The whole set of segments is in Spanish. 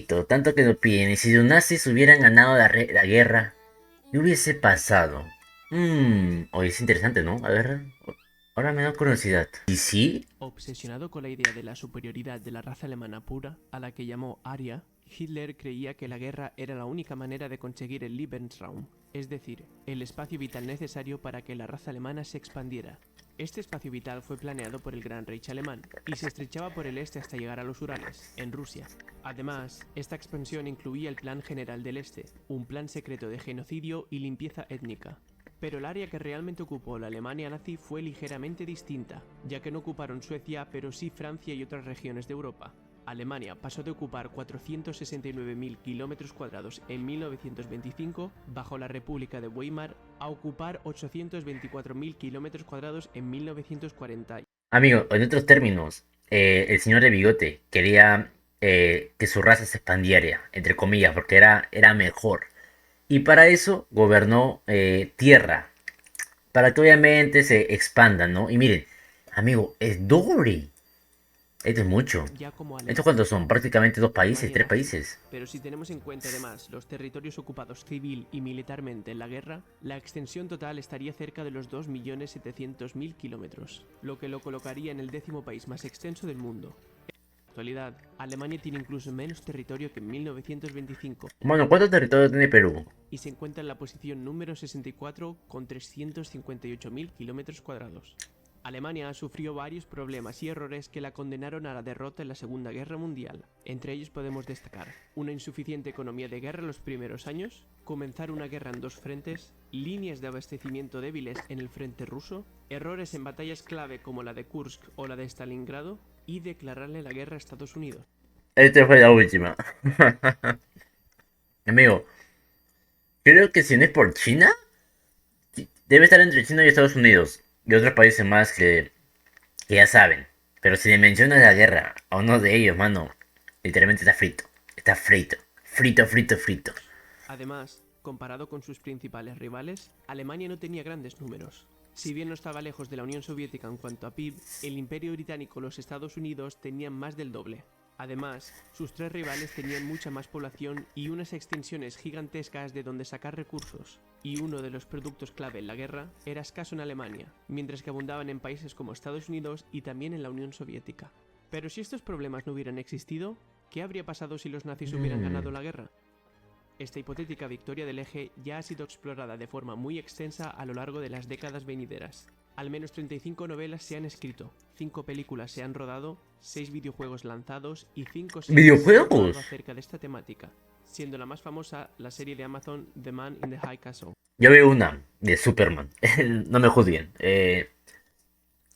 Tanto que lo piden, y si los nazis hubieran ganado la guerra, ¿qué hubiese pasado? Oye, es interesante, ¿no? A ver, ahora me da curiosidad. ¿Y sí? Obsesionado con la idea de la superioridad de la raza alemana pura, a la que llamó Aria, Hitler creía que la guerra era la única manera de conseguir el Lebensraum, es decir, el espacio vital necesario para que la raza alemana se expandiera. Este espacio vital fue planeado por el Gran Reich alemán y se estrechaba por el este hasta llegar a los Urales, en Rusia. Además, esta expansión incluía el Plan General del Este, un plan secreto de genocidio y limpieza étnica. Pero el área que realmente ocupó la Alemania nazi fue ligeramente distinta, ya que no ocuparon Suecia, pero sí Francia y otras regiones de Europa. Alemania pasó de ocupar 469.000 kilómetros cuadrados en 1925, bajo la República de Weimar, a ocupar 824.000 kilómetros cuadrados en 1940. Amigo, en otros términos, el señor de bigote quería que su raza se expandiera, entre comillas, porque era mejor. Y para eso gobernó tierra, para que obviamente se expandan, ¿no? Y miren, amigo, es doble. Esto es mucho. Ya como ¿Estos cuántos son? Prácticamente dos países, Alemania tres nazi. países. Pero si tenemos en cuenta además los territorios ocupados civil y militarmente en la guerra, la extensión total estaría cerca de los 2.700.000 kilómetros, lo que lo colocaría en el 10º país más extenso del mundo. En la actualidad, Alemania tiene incluso menos territorio que en 1925 Bueno, ¿cuántos territorios tiene Perú? y se encuentra en la posición número 64 con 358.000 kilómetros cuadrados. Alemania sufrió varios problemas y errores que la condenaron a la derrota en la Segunda Guerra Mundial. Entre ellos podemos destacar una insuficiente economía de guerra en los primeros años, comenzar una guerra en dos frentes, líneas de abastecimiento débiles en el frente ruso, errores en batallas clave como la de Kursk o la de Stalingrado y declararle la guerra a Estados Unidos. Esta fue la última. Amigo, creo que si no es por China, debe estar entre China y Estados Unidos. Y otros países más que ya saben. Pero si le mencionas la guerra a uno de ellos, mano, literalmente está frito. Está frito. Frito, frito, frito. Además, comparado con sus principales rivales, Alemania no tenía grandes números. Si bien no estaba lejos de la Unión Soviética en cuanto a PIB, el Imperio Británico y los Estados Unidos tenían más del doble. Además, sus tres rivales tenían mucha más población y unas extensiones gigantescas de donde sacar recursos, y uno de los productos clave en la guerra era escaso en Alemania, mientras que abundaban en países como Estados Unidos y también en la Unión Soviética. Pero si estos problemas no hubieran existido, ¿qué habría pasado si los nazis hubieran ganado Mm. la guerra? Esta hipotética victoria del eje ya ha sido explorada de forma muy extensa a lo largo de las décadas venideras. Al menos 35 novelas se han escrito, 5 películas se han rodado, 6 videojuegos lanzados y 5 series se han ¿Videojuegos? rodado acerca de esta temática, siendo la más famosa la serie de Amazon The Man in the High Castle. Yo veo una de Superman. No me juzguen.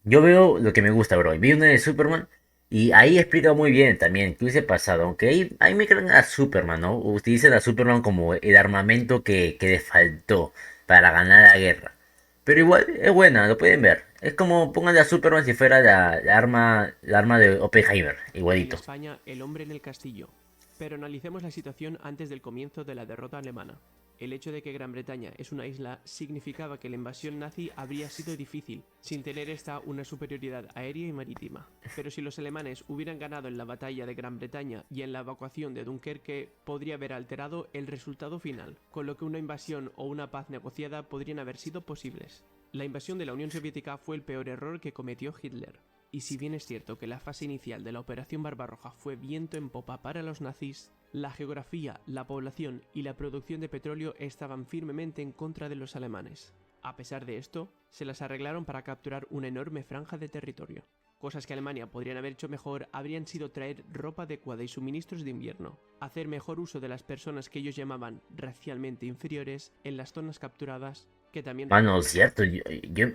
Yo veo lo que me gusta, bro. Vi una de Superman y ahí explica muy bien también qué hubiese pasado. Aunque ahí me creen a Superman, ¿no? Utilizan a Superman como el armamento que le faltó para ganar la guerra. Pero igual es buena, lo pueden ver. Es como pónganle a Superman si fuera la arma de Oppenheimer, En igualito. España, El hombre en el castillo. Pero analicemos la situación antes del comienzo de la derrota alemana. El hecho de que Gran Bretaña es una isla significaba que la invasión nazi habría sido difícil, sin tener esta una superioridad aérea y marítima. Pero si los alemanes hubieran ganado en la batalla de Gran Bretaña y en la evacuación de Dunkerque, podría haber alterado el resultado final, con lo que una invasión o una paz negociada podrían haber sido posibles. La invasión de la Unión Soviética fue el peor error que cometió Hitler. Y si bien es cierto que la fase inicial de la Operación Barbarroja fue viento en popa para los nazis, la geografía, la población y la producción de petróleo estaban firmemente en contra de los alemanes. A pesar de esto, se las arreglaron para capturar una enorme franja de territorio. Cosas que Alemania podrían haber hecho mejor habrían sido traer ropa adecuada y suministros de invierno, hacer mejor uso de las personas que ellos llamaban racialmente inferiores en las zonas capturadas, que también Mano, cierto.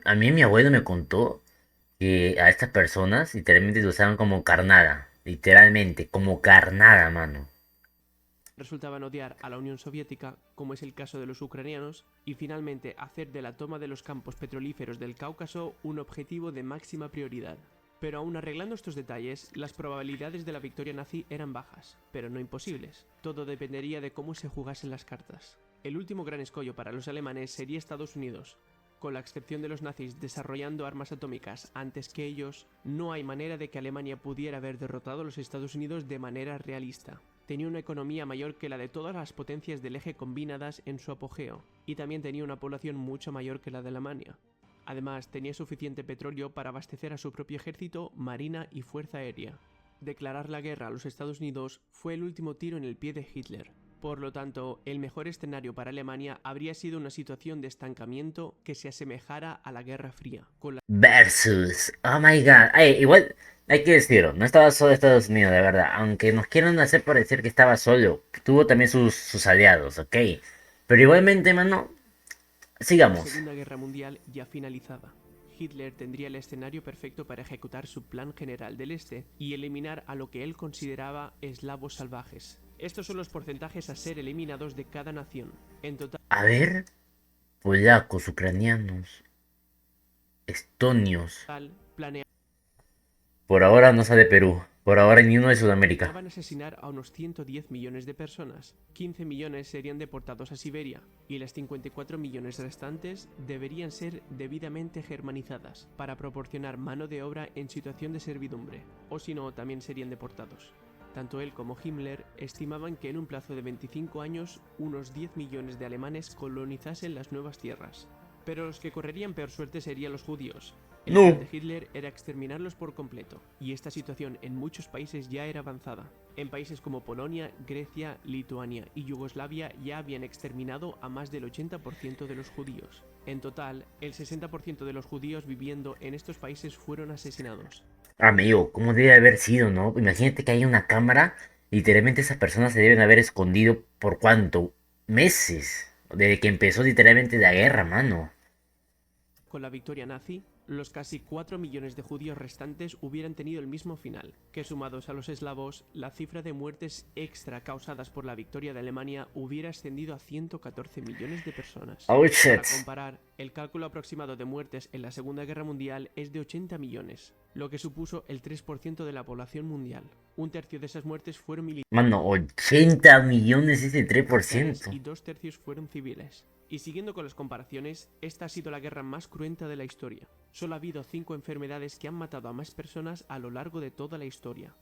A mí mi abuelo me contó que a estas personas literalmente lo usaban como carnada. Literalmente, como carnada, mano. resultaban odiar a la Unión Soviética, como es el caso de los ucranianos, y finalmente hacer de la toma de los campos petrolíferos del Cáucaso un objetivo de máxima prioridad. Pero aún arreglando estos detalles, las probabilidades de la victoria nazi eran bajas, pero no imposibles. Todo dependería de cómo se jugasen las cartas. El último gran escollo para los alemanes sería Estados Unidos. Con la excepción de los nazis desarrollando armas atómicas antes que ellos, no hay manera de que Alemania pudiera haber derrotado a los Estados Unidos de manera realista. tenía una economía mayor que la de todas las potencias del eje combinadas en su apogeo, y también tenía una población mucho mayor que la de Alemania. Además, tenía suficiente petróleo para abastecer a su propio ejército, marina y fuerza aérea. Declarar la guerra a los Estados Unidos fue el último tiro en el pie de Hitler. Por lo tanto, el mejor escenario para Alemania habría sido una situación de estancamiento que se asemejara a la Guerra Fría, con la Versus. Oh my god. Ay, igual, hay que decirlo, no estaba solo Estados Unidos, de verdad. Aunque nos quieran hacer parecer que estaba solo, tuvo también sus aliados, ¿ok? Pero igualmente, mano, sigamos. Segunda Guerra Mundial ya finalizada. Hitler tendría el escenario perfecto para ejecutar su plan general del Este y eliminar a lo que él consideraba eslavos salvajes. Estos son los porcentajes a ser eliminados de cada nación. En total, A ver, polacos, ucranianos, estonios. planeaban Por ahora no sale Perú. Por ahora ni uno de Sudamérica. asesinar a unos 110 millones de personas. 15 millones serían deportados a Siberia y las 54 millones restantes deberían ser debidamente germanizadas para proporcionar mano de obra en situación de servidumbre, o si no, también serían deportados. Tanto él como Himmler estimaban que en un plazo de 25 años unos 10 millones de alemanes colonizasen las nuevas tierras. Pero los que correrían peor suerte serían los judíos. El plan No. de Hitler era exterminarlos por completo, y esta situación en muchos países ya era avanzada. En países como Polonia, Grecia, Lituania y Yugoslavia ya habían exterminado a más del 80% de los judíos. En total, el 60% de los judíos viviendo en estos países fueron asesinados. Amigo, ¿cómo debe haber sido, no? Imagínate que hay una cámara. Literalmente esas personas se deben haber escondido por cuánto. Meses. Desde que empezó literalmente la guerra, mano. Con la victoria nazi, los casi 4 millones de judíos restantes hubieran tenido el mismo final, que sumados a los eslavos, la cifra de muertes extra causadas por la victoria de Alemania hubiera ascendido a 114 millones de personas. Oh Para shit. comparar, el cálculo aproximado de muertes en la Segunda Guerra Mundial es de 80 millones, lo que supuso el 3% de la población mundial. Un tercio de esas muertes fueron Mano, 80 millones ese militares 3%. y 2 tercios fueron civiles. Y siguiendo con las comparaciones, esta ha sido la guerra más cruenta de la historia. Solo ha habido 5 enfermedades que han matado a más personas a lo largo de toda la historia.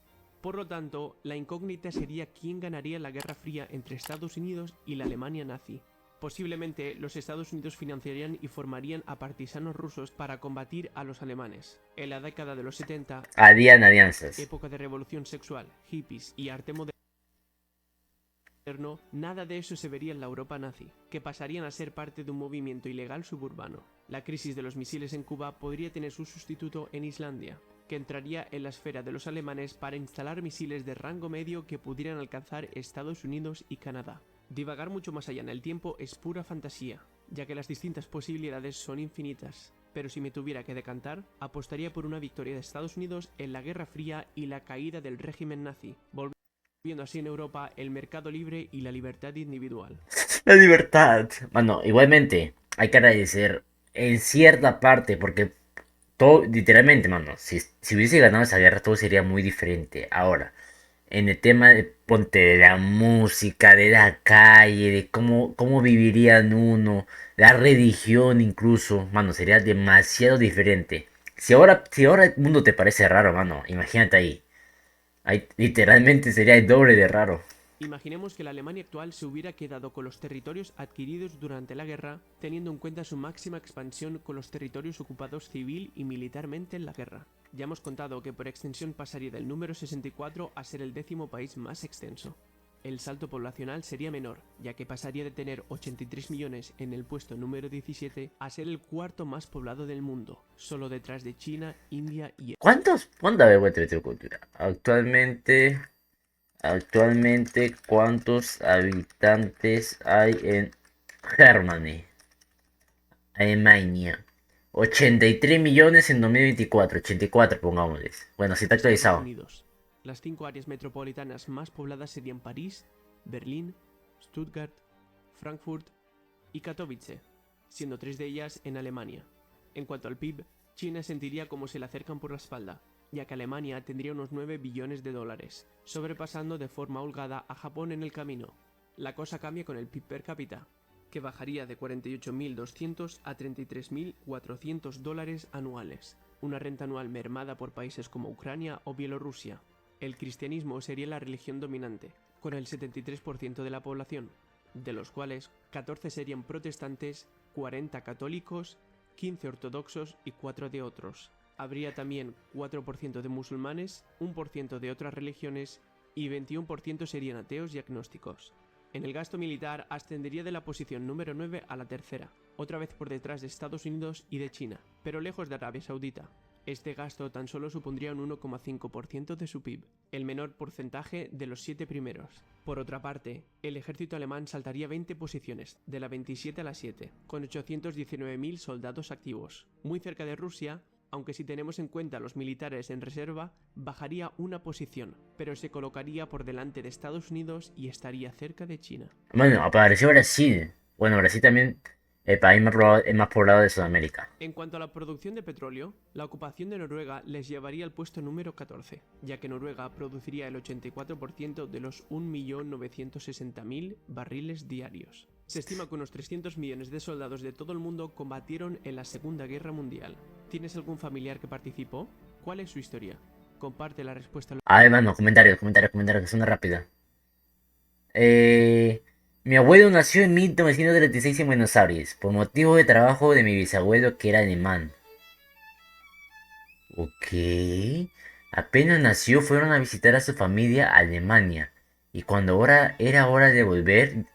Por lo tanto, la incógnita sería quién ganaría la Guerra Fría entre Estados Unidos y la Alemania nazi. Posiblemente los Estados Unidos financiarían y formarían a partisanos rusos para combatir a los alemanes. En la década de los 70, Harían alianzas. época de revolución sexual, hippies y arte moderno, nada de eso se vería en la Europa nazi, que pasarían a ser parte de un movimiento ilegal suburbano. La crisis de los misiles en Cuba podría tener su sustituto en Islandia, que entraría en la esfera de los alemanes para instalar misiles de rango medio que pudieran alcanzar Estados Unidos y Canadá. Divagar mucho más allá en el tiempo es pura fantasía, ya que las distintas posibilidades son infinitas. Pero si me tuviera que decantar, apostaría por una victoria de Estados Unidos en la Guerra Fría y la caída del régimen nazi, viendo así en Europa el mercado libre y la libertad individual. La libertad. Mano, igualmente, hay que agradecer en cierta parte, porque todo, literalmente, mano, si hubiese ganado esa guerra, todo sería muy diferente. Ahora, en el tema de, ponte, de la música, de la calle, de cómo vivirían uno, la religión incluso, mano, sería demasiado diferente. Si ahora el mundo te parece raro, mano, imagínate ahí. Ahí literalmente sería el doble de raro. Imaginemos que la Alemania actual se hubiera quedado con los territorios adquiridos durante la guerra, teniendo en cuenta su máxima expansión con los territorios ocupados civil y militarmente en la guerra. Ya hemos contado que por extensión pasaría del número 64 a ser el 10º país más extenso. El salto poblacional sería menor, ya que pasaría de tener 83 millones en el puesto número 17 a ser el cuarto más poblado del mundo, solo detrás de China, India y... ¿Cuántos? ¿Cuánta vergüenza de cultura? Actualmente, ¿cuántos habitantes hay en Germany? Alemania. 83 millones en 2024. 84, pongámosles. Bueno, si está Estados actualizado. Unidos. Las 5 áreas metropolitanas más pobladas serían París, Berlín, Stuttgart, Frankfurt y Katowice, siendo 3 de ellas en Alemania. En cuanto al PIB, China sentiría como se le acercan por la espalda, ya que Alemania tendría unos 9 billones de dólares, sobrepasando de forma holgada a Japón en el camino. La cosa cambia con el PIB per cápita, que bajaría de 48.200 a 33.400 dólares anuales, una renta anual mermada por países como Ucrania o Bielorrusia. El cristianismo sería la religión dominante, con el 73% de la población, de los cuales 14 serían protestantes, 40 católicos, 15 ortodoxos y 4 de otros. Habría también 4% de musulmanes, 1% de otras religiones y 21% serían ateos y agnósticos. En el gasto militar ascendería de la posición número 9 a la tercera, otra vez por detrás de Estados Unidos y de China, pero lejos de Arabia Saudita. Este gasto tan solo supondría un 1,5% de su PIB, el menor porcentaje de los 7 primeros. Por otra parte, el ejército alemán saltaría 20 posiciones, de la 27 a la 7, con 819.000 soldados activos, muy cerca de Rusia, aunque si tenemos en cuenta los militares en reserva, bajaría una posición, pero se colocaría por delante de Estados Unidos y estaría cerca de China. Bueno, apareció Brasil. Bueno, Brasil también, el país más poblado de Sudamérica. En cuanto a la producción de petróleo, la ocupación de Noruega les llevaría al puesto número 14, ya que Noruega produciría el 84% de los 1.960.000 barriles diarios. Se estima que unos 300 millones de soldados de todo el mundo combatieron en la Segunda Guerra Mundial. ¿Tienes algún familiar que participó? ¿Cuál es su historia? Comparte la respuesta. Ah, hermano, comentarios, que suena rápida. Mi abuelo nació en 1936 en Buenos Aires, por motivo de trabajo de mi bisabuelo que era alemán. Ok. Apenas nació fueron a visitar a su familia a Alemania. Y cuando era hora de volver,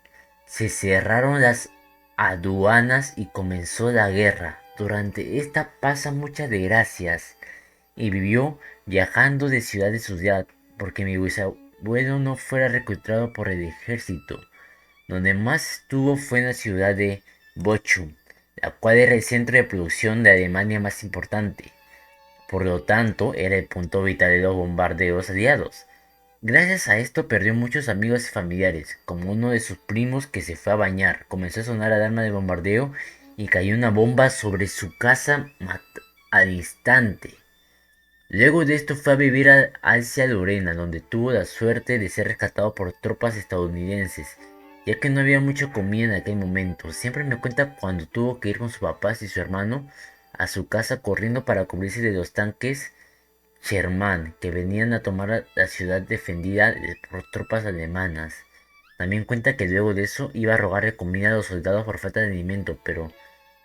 se cerraron las aduanas y comenzó la guerra. Durante esta pasa muchas desgracias. Y vivió viajando de ciudad en ciudad porque mi bisabuelo no fuera reclutado por el ejército. Donde más estuvo fue en la ciudad de Bochum, la cual era el centro de producción de Alemania más importante. Por lo tanto, era el punto vital de los bombardeos aliados. Gracias a esto perdió muchos amigos y familiares, como uno de sus primos que se fue a bañar, comenzó a sonar alarma de bombardeo y cayó una bomba sobre su casa al instante. Luego de esto fue a vivir a Alsacia Lorena, donde tuvo la suerte de ser rescatado por tropas estadounidenses, ya que no había mucha comida en aquel momento. Siempre me cuenta cuando tuvo que ir con sus papás y su hermano a su casa corriendo para cubrirse de los tanques Sherman que venían a tomar la ciudad defendida por tropas alemanas. También cuenta que luego de eso iba a rogarle comida a los soldados por falta de alimento, pero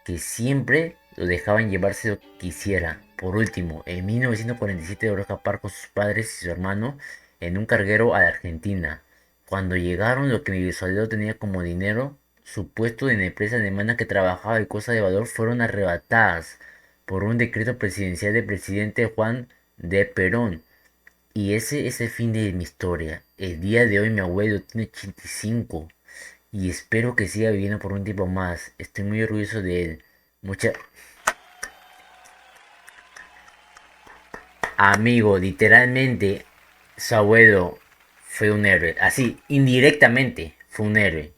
que siempre lo dejaban llevarse lo que quisiera. Por último, en 1947 logró escapar con sus padres y su hermano en un carguero a la Argentina. Cuando llegaron, lo que mi bisabuelo tenía como dinero, su puesto en la empresa alemana que trabajaba y cosas de valor fueron arrebatadas por un decreto presidencial del presidente Juan de Perón. Y ese es el fin de mi historia. El día de hoy mi abuelo tiene 85 y espero que siga viviendo por un tiempo más. Estoy muy orgulloso de él. Mucha... Amigo, literalmente, su abuelo fue un héroe. Así, indirectamente, fue un héroe.